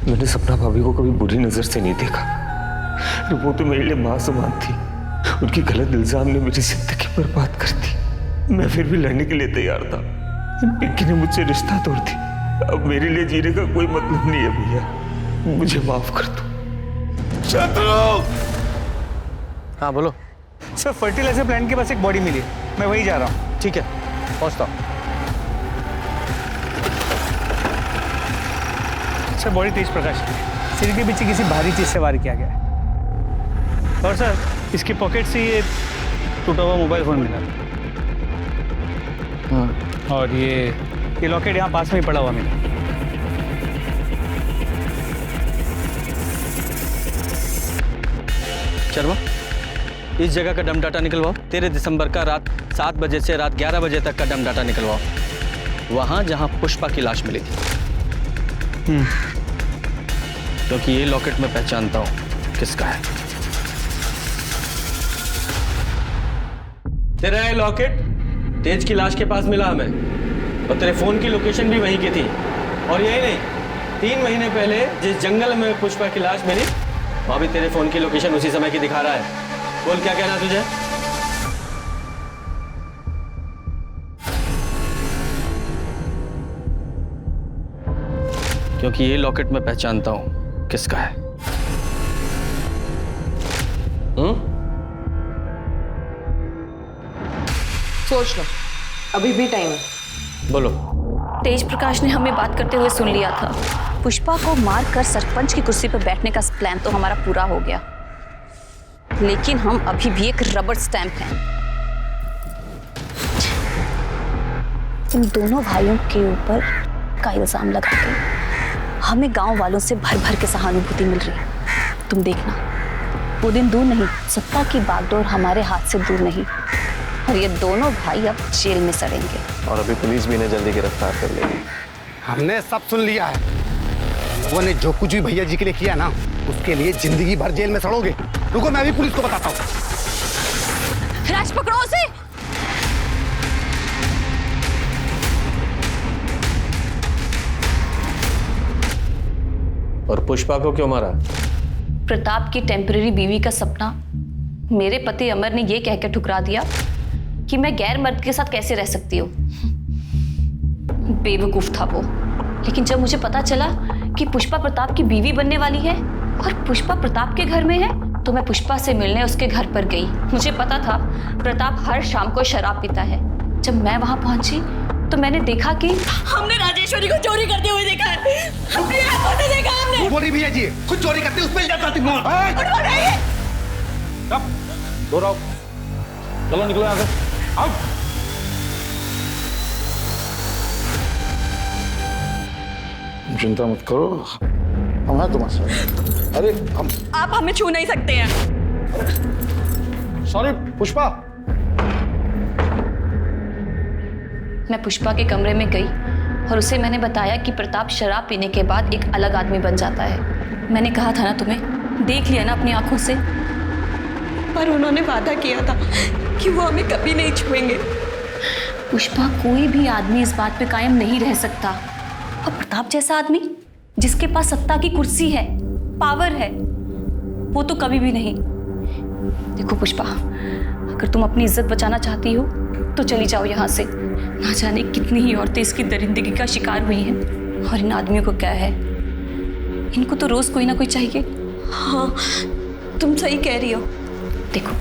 मैंने सपना भाभी को कभी बुरी नजर से नहीं देखा। वो तो मेरे लिए मां समान थी। उनकी गलत इल्जाम ने मेरी जिंदगी बर्बाद कर दी। मैं फिर भी लड़ने के लिए तैयार था। पिंकी ने मुझसे रिश्ता तोड़ दी। अब मेरे लिए जीने का कोई मतलब नहीं है भैया, मुझे माफ कर दो। शत्रु! हाँ बोलो। सर फर्टिलाइजर प्लांट के पास एक बॉडी मिली है, मैं वही जा रहा हूँ। ठीक है, पहुँचता हूँ। सर बॉडी तेज प्रकाश की है। सिर के पीछे किसी भारी चीज से वार किया गया है। और सर इसकी पॉकेट से ये टूटा हुआ मोबाइल फोन मिला। हाँ। और ये लॉकेट यहाँ पास में ही पड़ा हुआ मिला। शर्मा, इस जगह का डम डाटा निकलवाओ। 13 दिसंबर का रात 7 बजे से रात 11 बजे तक का डम डाटा निकलवाओ, वहां जहां पुष्पा की लाश मिली थी। क्योंकि ये लॉकेट मैं पहचानता हूं किसका है। तेरा ये लॉकेट तेज की लाश के पास मिला हमें, और तेरे फोन की लोकेशन भी वहीं की थी। और यही नहीं, 3 महीने पहले जिस जंगल में पुष्पा की लाश मिली, वहां भी तेरे फोन की लोकेशन उसी समय की दिखा रहा है। बोल क्या कहना तुझे? क्योंकि ये लॉकेट मैं पहचानता हूं किसका है। सोच लो, अभी भी टाइम है। बोलो। तेज प्रकाश ने हमें बात करते हुए सुन लिया था। पुष्पा को मारकर सरपंच की कुर्सी पर बैठने का प्लान तो हमारा पूरा हो गया, लेकिन हम अभी भी एक रबर स्टैंप हैं। इन दोनों भाइयों के ऊपर का इल्जाम लगा के हमें गांव वालों से भर भर के सहानुभूति मिल रही है। तुम देखना, वो दिन दूर नहीं, सत्ता की बागडोर हमारे हाथ से दूर नहीं, और ये दोनों भाई अब जेल में सड़ेंगे। और अभी पुलिस भी इन्हें जल्दी गिरफ्तार कर लेगी। हमने सब सुन लिया है। लोगों ने जो कुछ भी भैया जी के लिए किया ना, उसके लिए जिंदगी भर जेल में सड़ोगे। रुको, मैं भी पुलिस को बताता हूँ। राज, पकड़ो उसे। और पुष्पा को क्यों मारा? प्रताप की टेम्परेरी बीवी का सपना मेरे पति अमर ने यह कहकर ठुकरा दिया कि मैं गैर मर्द के साथ कैसे रह सकती हूँ। बेवकूफ था वो। लेकिन जब मुझे पता चला कि पुष्पा प्रताप की बीवी बनने वाली है और पुष्पा प्रताप के घर में है, तो मैं पुष्पा से मिलने उसके घर पर गई। मुझे पता था प्रताप हर शाम को शराब पीता है। जब मैं वहां पहुंची तो मैंने देखा कि हमने राजेश्वरी को चोरी करते हुए देखा है। अपनी आंखों से देखा हमने। बोली भैया जी, खुद चोरी करते उस पे इल्जाम लगाती हूं। दो रहो, चलो निकलो यहाँ से। आओ। चिंता मत करो, हम हैं तुम्हारे साथ। अरे हम, आप हमें छू नहीं सकते हैं। सॉरी पुष्पा। मैं पुष्पा के कमरे में गई और उसे मैंने बताया कि प्रताप शराब पीने के बाद एक अलग आदमी बन जाता है। मैंने कहा था ना तुम्हें, देख लिया ना अपनी आंखों से। पर उन्होंने वादा किया था कि वो हमें कभी नहीं छुएंगे। पुष्पा, कोई भी आदमी इस बात पे कायम नहीं रह सकता। और प्रताप जैसा आदमी जिसके पास सत्ता की कुर्सी है, पावर है, वो तो कभी भी नहीं। देखो पुष्पा, अगर तुम अपनी इज्जत बचाना चाहती हो तो चली जाओ यहाँ से। ना जाने कितनी ही औरतें इसकी दरिंदगी का शिकार हुई हैं, और इन आदमियों को क्या है, इनको तो रोज कोई ना कोई चाहिए। हाँ, तुम सही कह रही हो। देखो,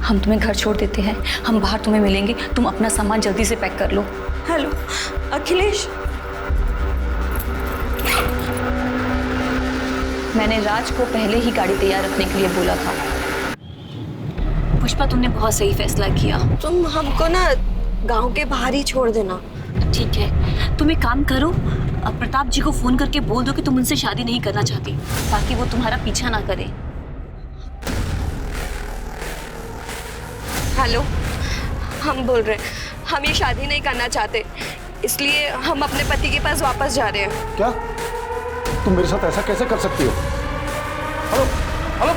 हम तुम्हें घर छोड़ देते हैं, हम बाहर तुम्हें मिलेंगे। तुम अपना सामान जल्दी से पैक कर लो। हेलो अखिलेश। मैंने राज को पहले ही गाड़ी तैयार रखने के लिए बोला था। पुष्पा, तुमने बहुत सही फैसला किया। तुम हमको ना गांव के बाहर ही छोड़ देना। ठीक है, तुम एक काम करो, अब प्रताप जी को फोन करके बोल दो कि तुम उनसे शादी नहीं करना चाहती, ताकि वो तुम्हारा पीछा ना करे। हेलो, हम बोल रहे हैं, हम ये शादी नहीं करना चाहते, इसलिए हम अपने पति के पास वापस जा रहे हैं। क्या तुम मेरे साथ ऐसा कैसे कर सकती हो?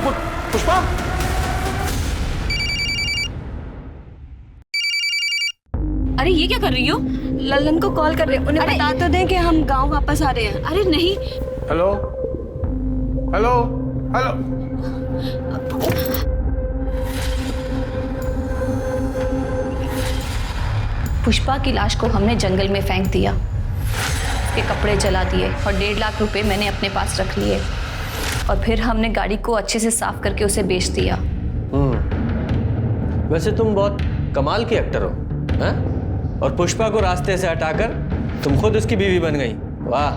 पुष्पा अरे ये क्या कर रही हो? ललन को कॉल कर रहे हैं, उन्हें बता तो दें कि हम गांव वापस आ रहे हैं। अरे नहीं, हेलो हेलो हेलो। पुष्पा की लाश को हमने जंगल में फेंक दिया, उसके कपड़े जला दिए और 1.5 लाख रुपए मैंने अपने पास रख लिए और फिर हमने गाड़ी को अच्छे से साफ करके उसे बेच दिया। वैसे तुम बहुत कमाल की एक्टर हो, हैं? और पुष्पा को रास्ते से हटाकर तुम खुद उसकी बीवी बन गई। वाह,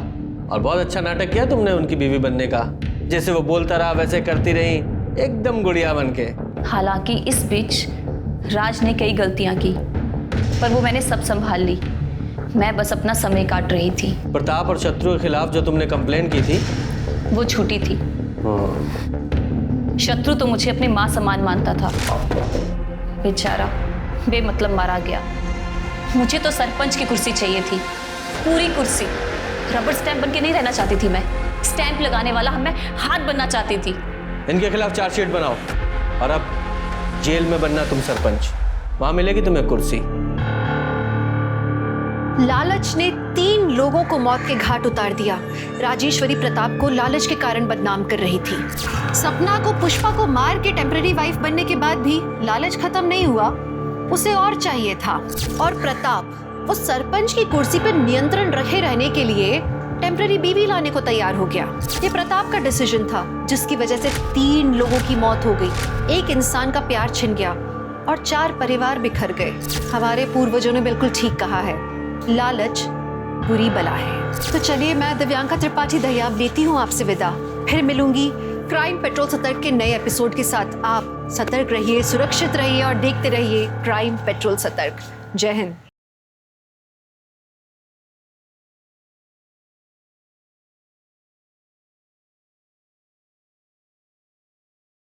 और बहुत अच्छा नाटक किया तुमने उनकी बीवी बनने का। जैसे वो बोलता रहा वैसे करती रही, एकदम गुड़िया बन के। हालांकि इस बीच राज ने कई गलतियां की, पर वो मैंने सब संभाल ली। मैं बस अपना समय काट रही थी। प्रताप और शत्रु के खिलाफ जो तुमने कंप्लेन की थी वो झूठी थी। शत्रु तो मुझे अपनी माँ समान मानता था, बेचारा बेमतलब मारा गया। मुझे तो सरपंच की कुर्सी चाहिए थी, पूरी कुर्सी। रबर स्टैंप बन के नहीं रहना चाहती थी मैं, स्टैंप लगाने वाला मैं हाथ बनना चाहती थी। इनके खिलाफ चार्जशीट बनाओ और अब जेल में बनना तुम सरपंच, वहां मिलेगी तुम्हें कुर्सी। लालच ने 3 लोगों को मौत के घाट उतार दिया। राजेश्वरी प्रताप को लालच के कारण बदनाम कर रही थी। सपना को पुष्पा को मार के टेम्पररी वाइफ बनने के बाद भी लालच खत्म नहीं हुआ, उसे और चाहिए था। और प्रताप उस सरपंच की कुर्सी पर नियंत्रण रखे रहने के लिए टेम्पररी बीवी लाने को तैयार हो गया। ये प्रताप का डिसीजन था, जिसकी वजह से 3 लोगों की मौत हो गई, 1 इंसान का प्यार छिन गया और 4 परिवार बिखर गए। हमारे पूर्वजों ने बिल्कुल ठीक कहा है, लालच बुरी बला है। तो चलिए, मैं दिव्यांका त्रिपाठी दहियाब लेती हूँ आपसे विदा। फिर मिलूंगी क्राइम पेट्रोल सतर्क के नए एपिसोड के साथ। आप सतर्क रहिए, सुरक्षित रहिए और देखते रहिए क्राइम पेट्रोल सतर्क। जय हिंद।